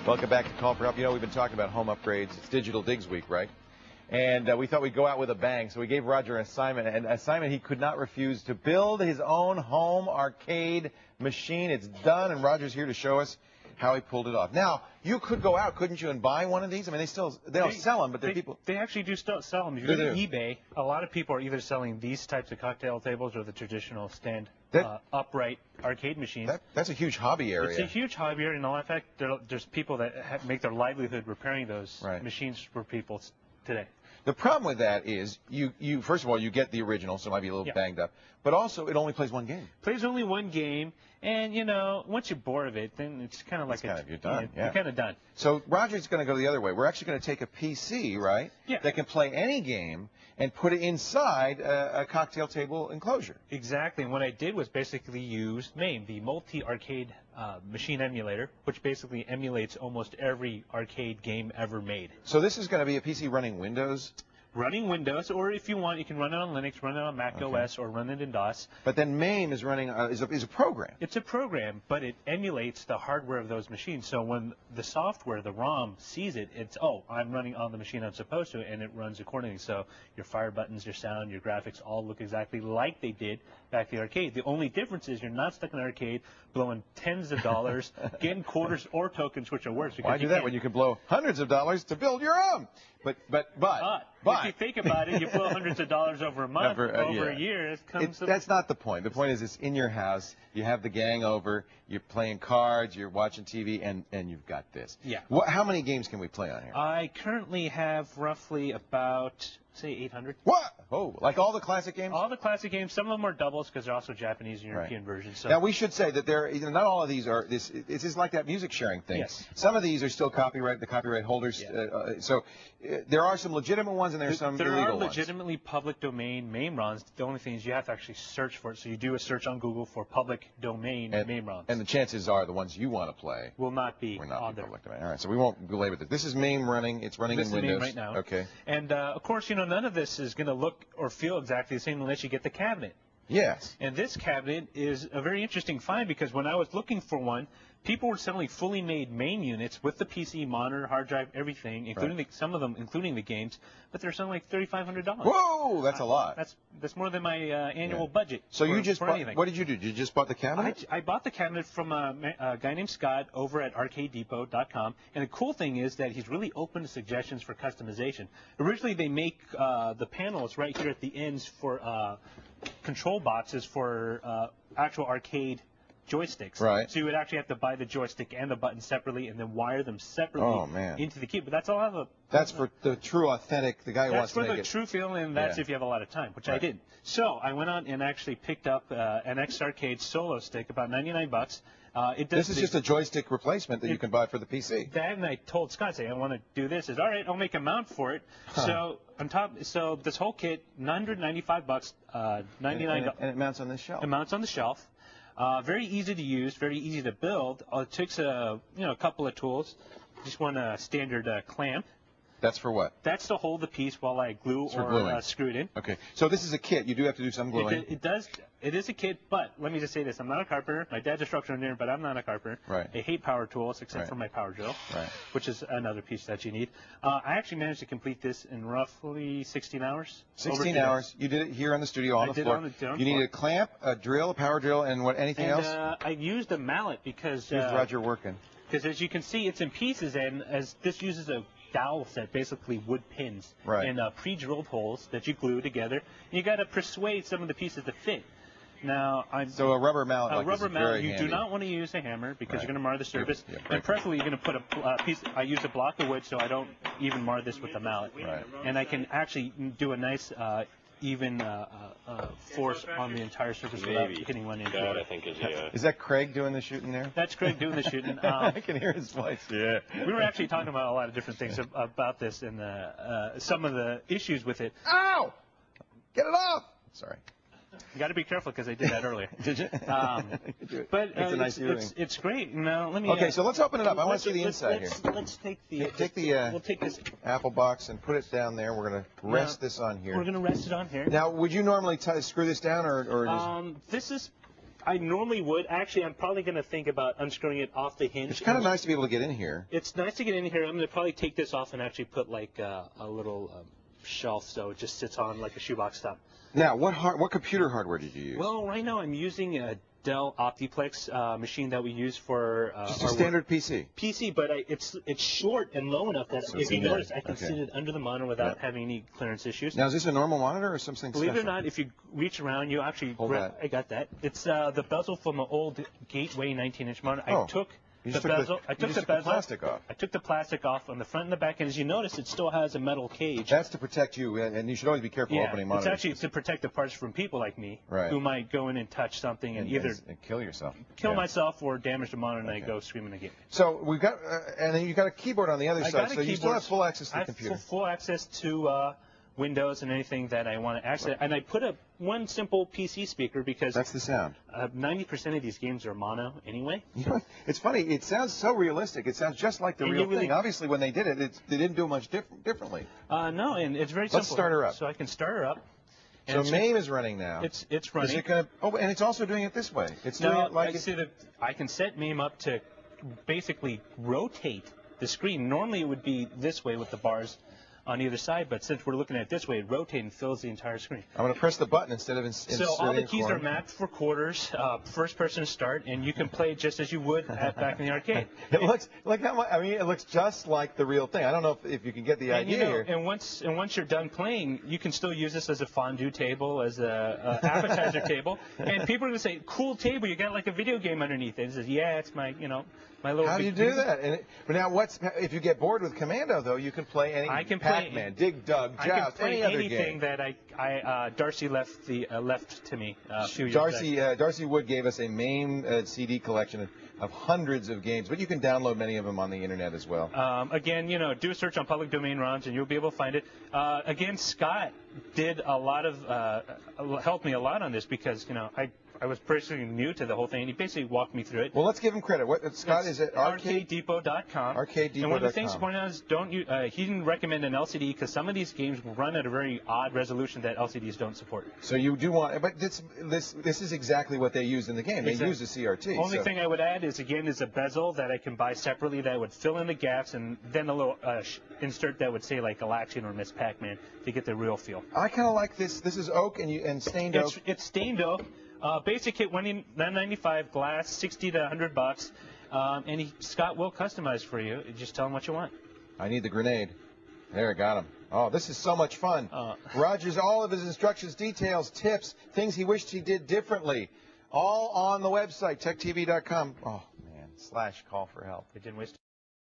Welcome back to Call for Help. You know, we've been talking about home upgrades. It's Digital Digs Week, right? And we thought we'd go out with a bang, so we gave Roger an assignment, he could not refuse, to build his own home arcade machine. It's done, and Roger's here to show us how he pulled it off. Now, you could go out, couldn't you, and buy one of these? I mean, they don't sell them, but they actually do still sell them. If you go to eBay, a lot of people are either selling these types of cocktail tables or the traditional upright arcade machines. That's a huge hobby area. It's a huge hobby area, and in fact, there's people that make their livelihood repairing those machines for people today. The problem with that is, you first of all, you get the original, so it might be a little banged up, but also it only plays one game. Plays only one game, and, you know, once you're bored of it, then it's kind of like you're done. You're kind of done. So Roger's going to go the other way. We're actually going to take a PC, right, that can play any game and put it inside a cocktail table enclosure. Exactly, and what I did was basically use MAME, the multi-arcade machine emulator, which basically emulates almost every arcade game ever made. So this is going to be a PC running Windows? Running Windows, or if you want, you can run it on Linux, run it on Mac OS, or run it in DOS. But then MAME is running is a program. It's a program, but it emulates the hardware of those machines. So when the software, the ROM, sees it, it's, oh, I'm running on the machine I'm supposed to, and it runs accordingly. So your fire buttons, your sound, your graphics all look exactly like they did back in the arcade. The only difference is you're not stuck in an arcade blowing tens of dollars, getting quarters or tokens, which are worse. Why do that when you can blow hundreds of dollars to build your own? But if you think about it, you blow hundreds of dollars over a month, over a year. That's not the point. The point is it's in your house. You have the gang over. You're playing cards. You're watching TV, and you've got this. Yeah. How many games can we play on here? I currently have roughly about, say, 800. What? Oh, like all the classic games? All the classic games. Some of them are doubles because they're also Japanese and European versions. So. Now, we should say that not all of these are this. It's just like that music sharing thing. Yes. Some of these are still copyright. The copyright holders. So there are some legitimate ones and there's some illegal ones. There are legitimately public domain MAME ROMs. The only thing is you have to actually search for it. So you do a search on Google for public domain MAME ROMs. And the chances are the ones you want to play will not be on public domain. All right. So we won't belabor this. This is MAME running. It's running in Windows. This is MAME right now. Okay. And of course, you know, none of this is going to look or feel exactly the same unless you get the cabinet. Yes. And this cabinet is a very interesting find because when I was looking for one, people were selling fully made MAME units with the PC, monitor, hard drive, everything, including some of them, including the games, but they're selling like $3,500. Whoa, that's a lot. That's more than my annual budget. So you just bought, what did you do? You just bought the cabinet? I bought the cabinet from a guy named Scott over at ArcadeDepot.com, and the cool thing is that he's really open to suggestions for customization. Originally, they make the panels right here at the ends for control boxes for actual arcade joysticks. Right. So you would actually have to buy the joystick and the button separately and then wire them separately into the key. But that's all That's for the true authentic, the guy who wants to make it. That's for the true feeling, and that's if you have a lot of time, which I did. So I went on and actually picked up an X-Arcade Solo Stick, about 99 bucks. This is just a joystick replacement that you can buy for the PC. And I told Scott, I want to do this. All right, I'll make a mount for it. So on top, so this whole kit, 995 bucks, $99. And it mounts on this shelf. It mounts on the shelf. Very easy to use, very easy to build. It takes a couple of tools. Just want a standard clamp. That's for what? That's to hold the piece while I glue or screw it in. Okay. So this is a kit. You do have to do some gluing. It does. It is a kit, but let me just say this. I'm not a carpenter. My dad's a structural engineer, but I'm not a carpenter. Right. I hate power tools except for my power drill, which is another piece that you need. I actually managed to complete this in roughly 16 hours. 16 hours. You did it here on the studio on the floor. You need a clamp, a drill, a power drill, and anything else? I used a mallet because... Here's Roger working. Because as you can see, it's in pieces, and as this uses a dowel set, basically wood pins, and pre-drilled holes that you glue together. You got to persuade some of the pieces to fit. Now, so a rubber mallet. A rubber mallet. You do not want to use a hammer because you're going to mar the surface. And preferably, you're going to put a piece. I use a block of wood so I don't even mar this with the mallet. And I can actually do a nice even force on the entire surface without hitting one into it. I think is that Craig doing the shooting there? That's Craig doing the shooting. I can hear his voice. Yeah. We were actually talking about a lot of different things about this and some of the issues with it. Ow! Get it off! Sorry. You got to be careful because I did that earlier. Did you? But it's great. Now let me. Okay, so let's open it up. I want to see the inside here. Let's take the. We'll take this Apple box and put it down there. We're going to rest this on here. We're going to rest it on here. Now, would you normally screw this down or just... This is. I normally would. Actually, I'm probably going to think about unscrewing it off the hinge. It's kind of nice to be able to get in here. It's nice to get in here. I'm going to probably take this off and actually put like a little shelf so it just sits on like a shoebox top. Now, what computer hardware did you use? Well, right now I'm using a Dell Optiplex machine that we use for just a standard PC. PC, but it's short and low enough that if you notice, I can Okay. sit it under the monitor without having any clearance issues. Now, is this a normal monitor or something Believe special? it or not, if you reach around, you actually Hold that. I got that. It's the bezel from an old Gateway 19-inch monitor. Oh. I took You the just took bezel. the- I took you the just took the bezel. plastic off. I took the plastic off on the front and the back, and as you notice, it still has a metal cage. That's to protect you, and you should always be careful yeah, opening it's monitors. actually to protect the parts from people like me Right. who might go in and touch something and either and kill yourself. kill Yeah. myself or damage the monitor, and I Okay. go screaming again. So we've got, and then you got a keyboard on the other I side, got a so you still keyboard. have full access to I the have computer. full access to Windows and anything that I want to access. And I put up one simple PC speaker because That's the sound. 90% of these games are mono anyway. You know, it's funny. It sounds so realistic. It sounds just like the And real you really- thing. Obviously, when they did it, they didn't do much differently. No, and it's very simple. Let's start her up. So I can start her up. And So it's- MAME is running now. It's Is running. it gonna? Oh, and it's also doing it this way. It's doing No, it like I see that I can set MAME up to basically rotate the screen. Normally it would be this way with the bars on either side, but since we're looking at it this way, it rotates and fills the entire screen. I'm going to press the button instead of inserting So all the a keys corner. are mapped for quarters, first person to start, and you can play just as you would back in the arcade. It looks like how much, I mean, it looks just like the real thing. I don't know if you can get the And, idea you know, here. and once you're done playing, you can still use this as a fondue table, as a appetizer table, and people are going to say, "Cool table, you got like a video game underneath it." And it says, "Yeah, it's my my little." How do you do that? But now, if you get bored with Commando, though, you can play any I can play- Pac-Man, Dig Dug, I can Joust, play any other anything game. that Darcy left to me a few years back. Darcy Wood gave us a MAME CD collection of hundreds of games, but you can download many of them on the internet as well. Again, do a search on public domain ROMs and you'll be able to find it. Again, Scott did a lot of helped me a lot on this because I was personally new to the whole thing, and he basically walked me through it. Well, let's give him credit. Scott is at ArcadeDepot.com. ArcadeDepot.com. And one of the things to point out is he didn't recommend an LCD because some of these games run at a very odd resolution that LCDs don't support. So you do want, but this is exactly what they use in the game. They Exactly. use the CRT. Only thing I would add is a bezel that I can buy separately that would fill in the gaps, and then a little insert that would say like Galaxian or Miss Pac-Man to get the real feel. I kind of like this. This is oak and stained oak. It's stained oak. Basic kit $9.95, glass $60 to $100, and Scott will customize for you. Just tell him what you want. I need the grenade. There, got him. Oh, this is so much fun. Roger's all of his instructions, details, tips, things he wished he did differently, all on the website techtv.com. Oh man, /call for help. They didn't waste